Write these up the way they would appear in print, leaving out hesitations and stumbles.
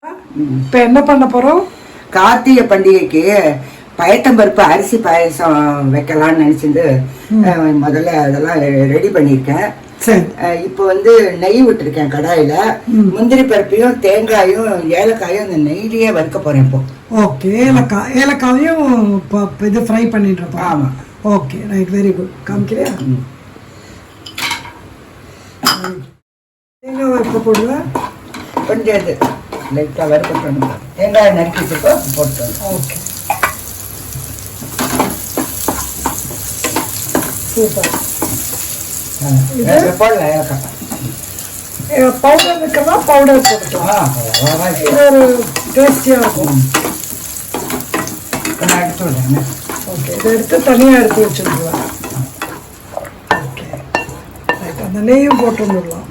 இப்போ என்ன பண்ண போகிறோம்? கார்த்திகை பண்டிகைக்கு பயத்தம்பருப்பு அரிசி பாயசம் வைக்கலாம்னு நினச்சிட்டு முதல்ல அதெல்லாம் ரெடி பண்ணியிருக்கேன். சரி, இப்போ வந்து நெய் விட்டுருக்கேன் கடாயில். முந்திரி பருப்பையும் தேங்காயும் ஏலக்காயும் இந்த நெய்லேயே வறுக்க போகிறேன் இப்போ. ஓகே, ஏலக்காவையும் இப்போ இது ஃப்ரை பண்ணிட்டுருப்போம். ஆமாம், ஓகே, ரைட், வெரி குட். காமிக்கிறியா? தேங்காய் இப்போ போடுவேன். கொஞ்சம் இது லைட்டாக வறுக்கணும். தேங்காய் நறுக்கிட்டு போட்டோம். Okay, super. போடல ஏலக்காய் பவுடர் இருக்கா? பவுடர் போட்டுக்கலாம். இது ஒரு டேஸ்டியாக இருக்கும். நான் எடுத்து விடுறேன். ஓகே, இதை எடுத்து தனியாக எடுத்து வச்சுருக்கலாம். ஓகே, ரைட், அந்த நெய்யும் போட்டு வந்துடலாம்.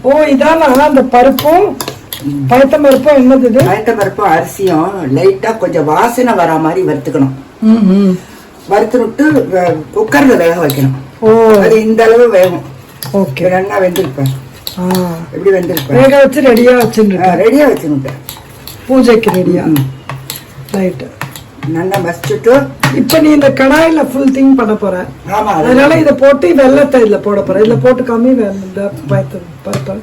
ஓ, இதானா அந்த பருப்பும் பயத்தம் பருப்பும்? என்னது இது? பயத்தம் பருப்பும் அரிசியும் லைட்டா கொஞ்சம் வாசனை வரா மாதிரி வறுத்துக்கணும். வறுத்து விட்டு குக்கர்ல வேக வைக்கணும். ஓ, அது இந்த அளவு வேகும். ஓகே, நல்லா வெந்திருப்பேன். எப்படி வெந்திருப்பேன்? வேக வச்சு ரெடியா வச்சுருட்டேன். பூஜைக்கு ரெடியா. ரைட்டு, நல்லா மசிச்சுட்டு இப்ப நீ இந்த கடாயில ஃபுல் திங் பண்ண போற. ஆமா, அதனால இத போட்டு வெள்ளத்தை இதுல போட போற. இதுல போட்டு காமி பயத்தம் பருப்பு.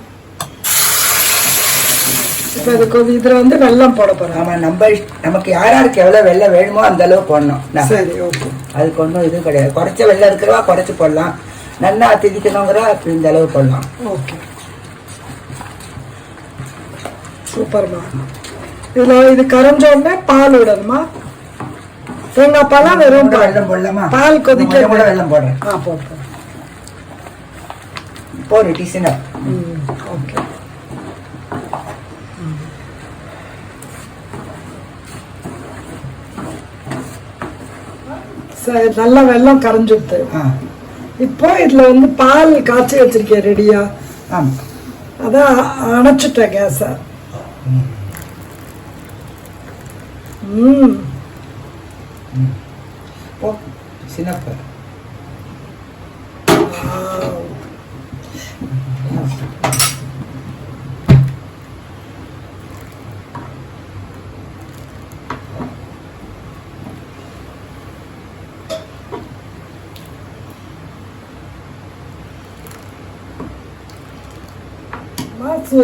இப்ப இதுக்கு இதுல வந்து வெல்லம் போட போறேன். ஆமா, நமக்கு யாருக்கு எவ்வளவு வெள்ளம் வேணுமோ அந்த அளவு போடணும். சரி, ஓகே. அதுக்கு ஒன்றும் இது கிடையாது. குறைச்ச வெள்ளம் இருக்கிறவா குறைச்சு போடலாம். நல்லா திதிக்கணுங்கிற இந்த அளவு போடலாம். ஓகே, சூப்பர்மா. இதுல இது கரைஞ்ச உடனே பால் விடணுமா? தேங்காய் பாலா வெறும் வெள்ளம் போடலாமா? பால் கொதிக்க கூட வெள்ளம் போடுறேன். போடுறேன். போடு டீசனா. ஓகே, சரி, நல்லா வெள்ளம் கரைஞ்சுடுது. இப்போ இதுல வந்து பால் காய்ச்சி வச்சிருக்கேன் ரெடியா. அதான் அணைச்சிட்டேன் கேஸ. சின்னப்ப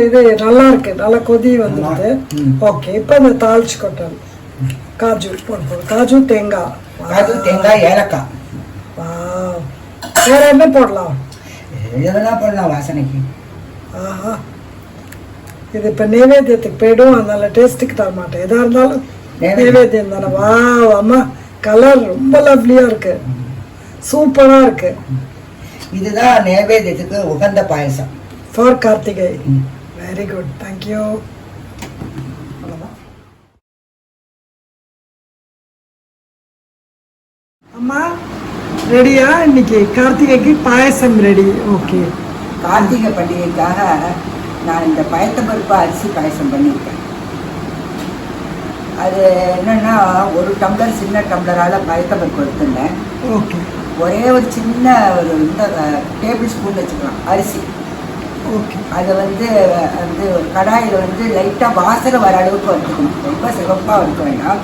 இது நல்லா இருக்கு. நல்லா கொதி வந்துடுது. ஓகே, இப்போ இந்த தாளிச்சு கொட்டல் காஜு போடுவோம். காஜு தேங்காய் ஏலக்காய். வேற என்ன போடலாம்? எதெல்லாம் போடலாம் வாசனைக்கு. ஆஹா, இது இப்போ நைவேத்தியத்துக்கு போயிடும். அதனால டேஸ்ட்டுக்கு தர மாட்டேன். எதா இருந்தாலும் நைவேத்தியம் தானே. வா அம்மா, கலர் ரொம்ப லவ்லியா இருக்கு, சூப்பரா இருக்கு. இதுதான் நைவேத்தியத்துக்கு உகந்த payasam for Karthigai. Very good, thank you. அம்மா ரெடியா? இன்னைக்கு கார்த்திகைக்கு பாயசம் ரெடி. ஓகே, கார்த்திகை பண்டிகைக்காக நான் இந்த பயத்தம்பருப்பு அரிசி பாயசம் பண்ணியிருக்கேன். அது என்னன்னா, ஒரு டம்ளர் சின்ன டம்ளரால் பயத்தம்பருப்பு எடுத்துருந்தேன். ஓகே, ஒரே ஒரு சின்ன ஒரு இந்த டேபிள் ஸ்பூன் வச்சுக்கலாம் அரிசி. ஓகே, அதை வந்து கடாயில் வந்து லைட்டாக வாசனை வர அளவுக்கு வறுத்துக்கணும். ரொம்ப சிவப்பாக வறுக்க வேண்டாம்.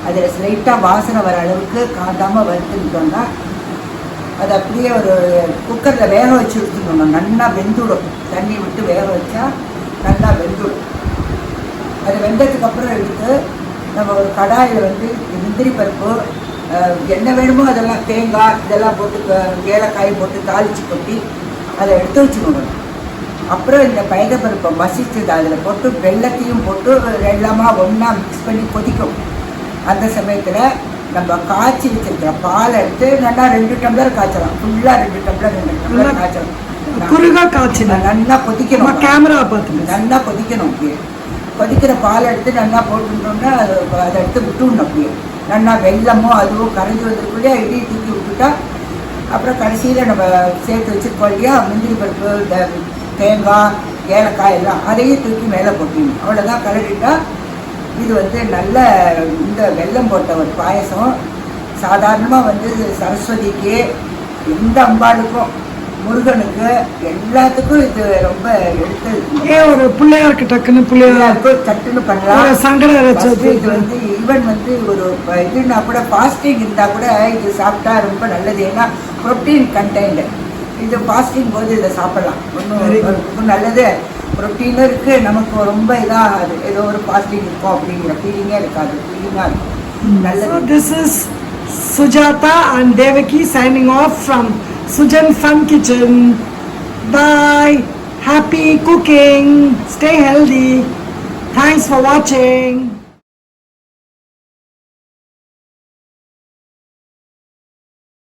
அதில் லைட்டாக வாசனை வர அளவுக்கு காட்டாமல் வறுத்துக்கிட்டோம்னா அது அப்படியே ஒரு குக்கரில் வேக வச்சு எடுத்துக்கணும். நல்லா வெந்துடும். தண்ணி விட்டு வேக வச்சா நல்லா வெந்துடும். அது வெந்ததுக்கப்புறம் எடுத்து நம்ம ஒரு கடாயில் வந்து முந்திரி பருப்பு என்ன வேணுமோ அதெல்லாம் தேங்காய் இதெல்லாம் போட்டு ஏலக்காய் போட்டு தாளித்து கொட்டி அதை எடுத்து வச்சுக்கணும். அப்புறம் இந்த பயத்தம்பருப்பை மசிச்சது அதில் போட்டு வெள்ளத்தையும் போட்டு எல்லாமா ஒன்றா மிக்ஸ் பண்ணி கொதிக்கும். அந்த சமயத்தில் நம்ம காய்ச்சி வச்சிருக்கிற பால் எடுத்து நல்லா 2 டம்ளர் காய்ச்சலாம். ஃபுல்லாக 2 டம்ளர் காய்ச்சலாம். குறுகா காய்ச்சலாம். நல்லா கொதிக்கணும். கேமரா பார்த்து நல்லா கொதிக்கணும். அப்படியே கொதிக்கிற பால் எடுத்து நல்லா போட்டுட்டோம்னா அதை எடுத்து விட்டுடணும். அப்படியே நல்லா வெள்ளமும் அதுவும் கரைஞ்சி வந்ததுக்குள்ளேயே இடி தூக்கி விட்டுட்டா அப்புறம் கடைசியில் நம்ம சேர்த்து வச்சுருக்கோம் இல்லையா முந்திரி பருப்பு தேங்காய் ஏலக்காய் எல்லாம் அதையும் தூக்கி மேலே போட்டுக்கணும். அவ்வளோதான், கலரிட்டா இது வந்து நல்ல இந்த வெல்லம் போட்ட ஒரு பாயசம். சாதாரணமாக வந்து சரஸ்வதிக்கு எந்த அம்பாளுக்கும் முருகனுக்கு எல்லாத்துக்கும் இது ரொம்ப எடுத்து ஏன் ஒரு பிள்ளையாருக்கு டக்குன்னு பிள்ளையாருக்கு சட்டுன்னு பண்ணலாம். சங்கட இது வந்து ஈவன் வந்து ஒரு இதுனா கூட ஃபாஸ்டிங் இருந்தால் கூட இது சாப்பிட்டா ரொம்ப நல்லது. ஏன்னா ப்ரோட்டீன் கண்டெய்ன்ட். இது ஃபாஸ்டிங் போது இதை சாப்பிடலாம். ஒன்றும் நல்லது. ப்ரோட்டீனும் இருக்குது, நமக்கு ரொம்ப இதாகாது. ஏதோ ஒரு ஃபாஸ்டிங் இருக்கும் அப்படிங்கிற ஃபீலிங்கே இருக்காது. ஃபீலிங்காக இருக்கும். நல்லது. This is Sujata and Devaki signing off from Sujan Fun Kitchen. Bye. Happy cooking. Stay healthy. Thanks for watching.